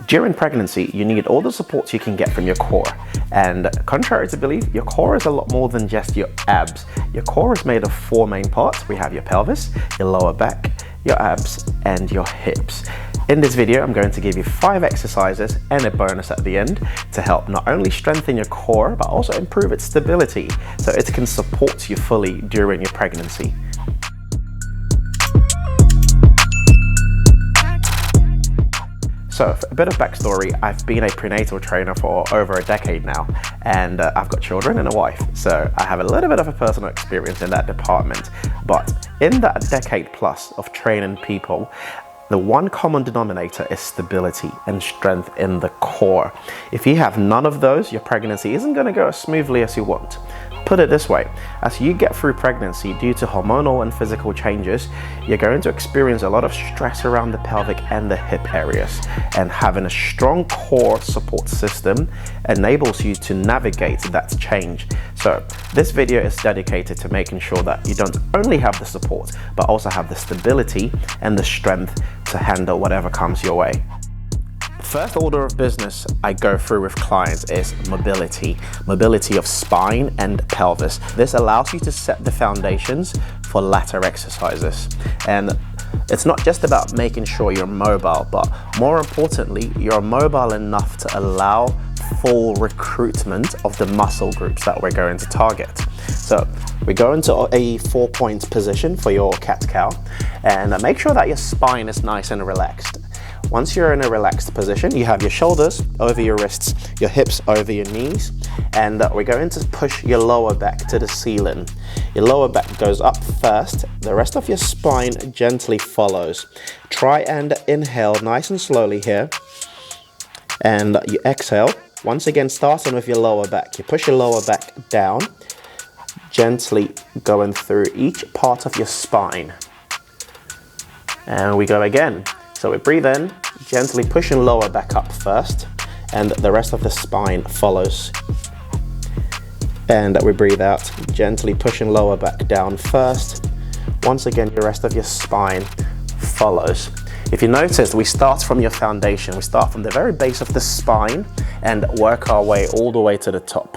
During pregnancy, you need all the supports you can get from your core. And contrary to belief, your core is a lot more than just your abs. Your core is made of 4 main parts. We have your pelvis, your lower back, your abs, and your hips. In this video, I'm going to give you 5 exercises and a bonus at the end to help not only strengthen your core, but also improve its stability so it can support you fully during your pregnancy. So a bit of backstory, I've been a prenatal trainer for over a decade now, and I've got children and a wife. So I have a little bit of a personal experience in that department. But in that decade plus of training people, the one common denominator is stability and strength in the core. If you have none of those, your pregnancy isn't going to go as smoothly as you want. Put it this way, as you get through pregnancy due to hormonal and physical changes, you're going to experience a lot of stress around the pelvic and the hip areas. And having a strong core support system enables you to navigate that change. So this video is dedicated to making sure that you don't only have the support, but also have the stability and the strength to handle whatever comes your way. First order of business I go through with clients is mobility of spine and pelvis. This allows you to set the foundations for latter exercises. And it's not just about making sure you're mobile, but more importantly, you're mobile enough to allow full recruitment of the muscle groups that we're going to target. So we go into a 4-point position for your cat-cow, and make sure that your spine is nice and relaxed. Once you're in a relaxed position, you have your shoulders over your wrists, your hips over your knees, and we're going to push your lower back to the ceiling. Your lower back goes up first, the rest of your spine gently follows. Try and inhale nice and slowly here, and you exhale. Once again, starting with your lower back, you push your lower back down, gently going through each part of your spine. And we go again. So we breathe in, gently pushing lower back up first, and the rest of the spine follows. And we breathe out, gently pushing lower back down first. Once again, the rest of your spine follows. If you notice, we start from your foundation. We start from the very base of the spine and work our way all the way to the top.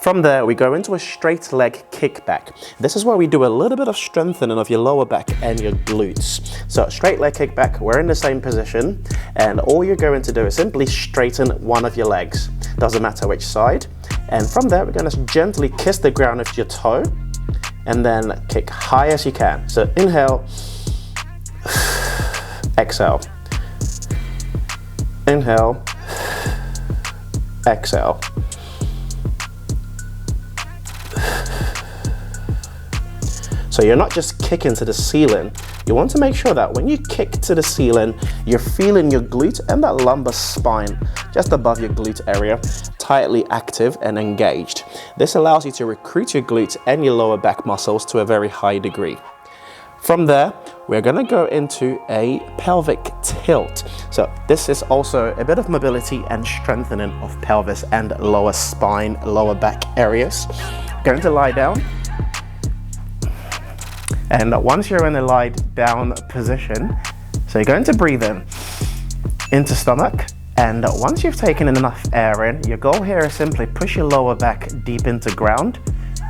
From there, we go into a straight leg kickback. This is where we do a little bit of strengthening of your lower back and your glutes. So straight leg kickback, we're in the same position, and all you're going to do is simply straighten one of your legs. Doesn't matter which side. And from there, we're going to gently kiss the ground with your toe, and then kick high as you can. So inhale, exhale. Inhale, exhale. So you're not just kicking to the ceiling. You want to make sure that when you kick to the ceiling, you're feeling your glute and that lumbar spine just above your glute area tightly active and engaged. This allows you to recruit your glutes and your lower back muscles to a very high degree. From there, we're going to go into a pelvic tilt. So this is also a bit of mobility and strengthening of pelvis and lower spine, lower back areas. Going to lie down. And once you're in a lie down position, so you're going to breathe in into stomach. And once you've taken enough air in, your goal here is simply push your lower back deep into ground,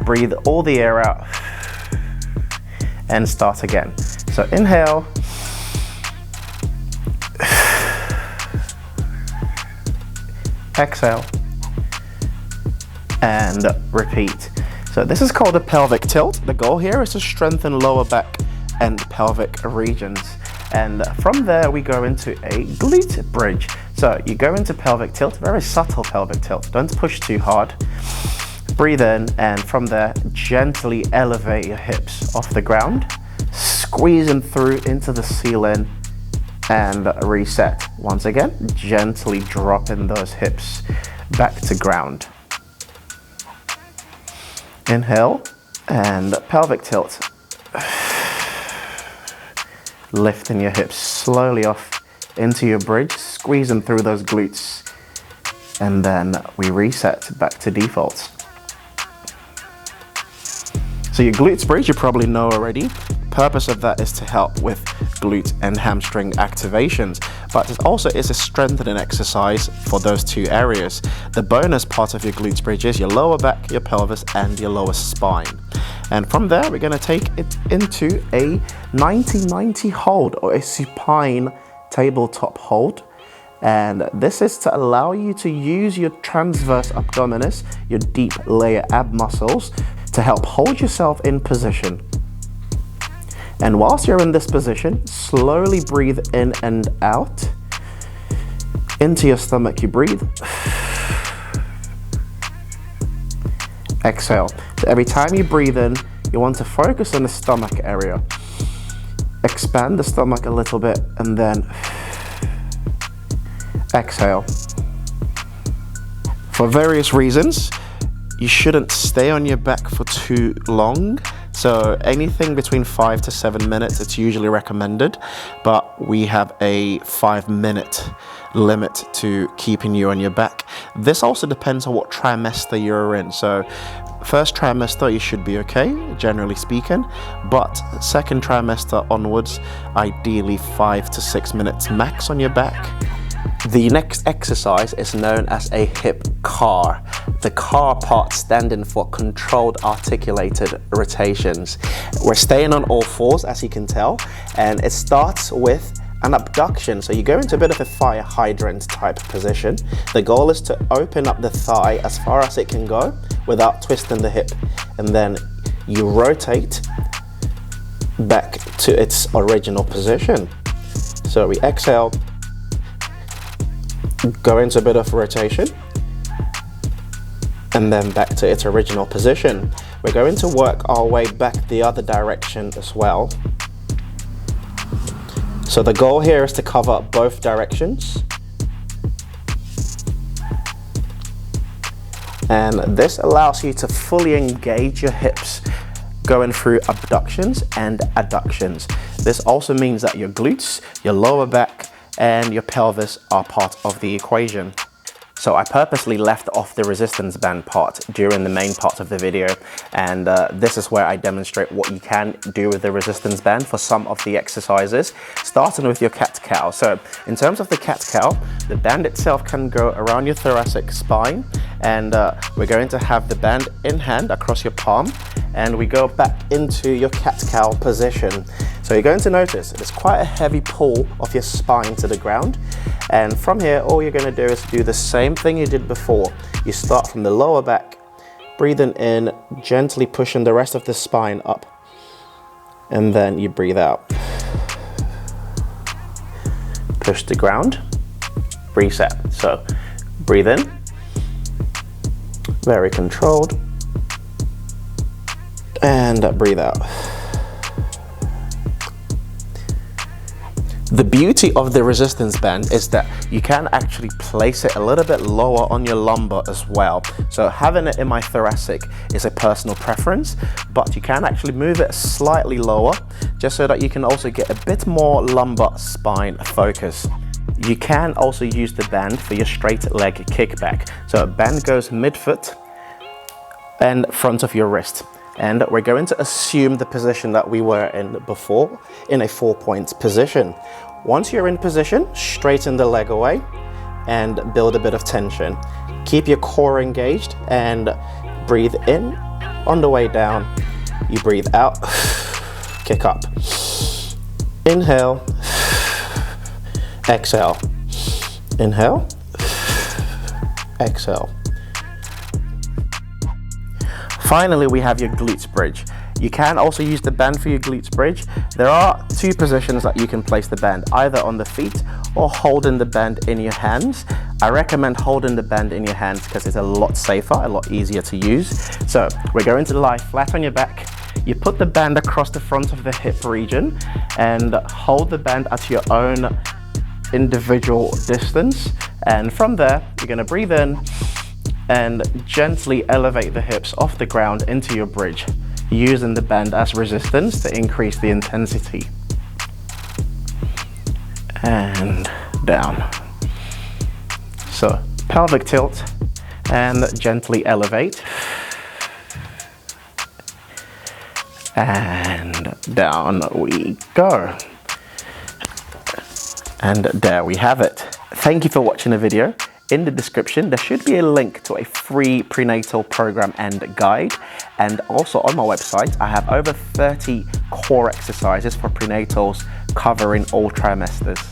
breathe all the air out, and start again. So inhale, exhale, and repeat. So this is called a pelvic tilt. The goal here is to strengthen lower back and pelvic regions. And from there, we go into a glute bridge. So you go into pelvic tilt, very subtle pelvic tilt. Don't push too hard. Breathe in, and from there, gently elevate your hips off the ground, squeezing through into the ceiling, and reset. Once again, gently dropping those hips back to ground. Inhale and pelvic tilt. Lifting your hips slowly off into your bridge, squeezing through those glutes, and then we reset back to default. So your glutes bridge you probably know already. Purpose of that is to help with glute and hamstring activations, but it also is a strengthening exercise for those two areas. The bonus part of your glutes bridge is your lower back, your pelvis, and your lower spine. And from there, we're going to take it into a 90-90 hold, or a supine tabletop hold. And this is to allow you to use your transverse abdominis, your deep layer ab muscles, to help hold yourself in position. And whilst you're in this position, slowly breathe in and out. Into your stomach, you breathe. Exhale. So every time you breathe in, you want to focus on the stomach area. Expand the stomach a little bit and then exhale. For various reasons, you shouldn't stay on your back for too long. So anything between 5 to 7 minutes, it's usually recommended, but we have a 5-minute limit to keeping you on your back. This also depends on what trimester you're in. So first trimester, you should be okay, generally speaking, but second trimester onwards, ideally 5 to 6 minutes max on your back. The next exercise is known as a hip car. The car part standing for controlled articulated rotations. We're staying on all fours, as you can tell, and it starts with an abduction. So you go into a bit of a fire hydrant type position. The goal is to open up the thigh as far as it can go without twisting the hip, and then you rotate back to its original position. So we exhale, go into a bit of rotation, and then back to its original position. We're going to work our way back the other direction as well. So the goal here is to cover both directions. And this allows you to fully engage your hips going through abductions and adductions. This also means that your glutes, your lower back, and your pelvis are part of the equation. So I purposely left off the resistance band part during the main part of the video, and this is where I demonstrate what you can do with the resistance band for some of the exercises, starting with your cat-cow. So in terms of the cat-cow, the band itself can go around your thoracic spine, and we're going to have the band in hand across your palm, and we go back into your cat-cow position. So you're going to notice there's quite a heavy pull of your spine to the ground. And from here, all you're going to do is do the same thing you did before. You start from the lower back, breathing in, gently pushing the rest of the spine up. And then you breathe out. Push the ground, reset. So breathe in, very controlled, and breathe out. The beauty of the resistance band is that you can actually place it a little bit lower on your lumbar as well. So having it in my thoracic is a personal preference, but you can actually move it slightly lower just so that you can also get a bit more lumbar spine focus. You can also use the band for your straight leg kickback. So a band goes mid-foot and front of your wrist. And we're going to assume the position that we were in before, in a 4-point position. Once you're in position, straighten the leg away and build a bit of tension. Keep your core engaged and breathe in. On the way down, you breathe out, kick up. Inhale, exhale. Inhale, exhale. Finally, we have your glutes bridge. You can also use the band for your glutes bridge. There are 2 positions that you can place the band, either on the feet or holding the band in your hands. I recommend holding the band in your hands because it's a lot safer, a lot easier to use. So we're going to lie flat on your back. You put the band across the front of the hip region and hold the band at your own individual distance. And from there, you're going to breathe in and gently elevate the hips off the ground into your bridge, using the band as resistance to increase the intensity. And down. So pelvic tilt and gently elevate. And down we go. And there we have it. Thank you for watching the video. In the description, there should be a link to a free prenatal program and guide. And also on my website, I have over 30 core exercises for prenatals covering all trimesters.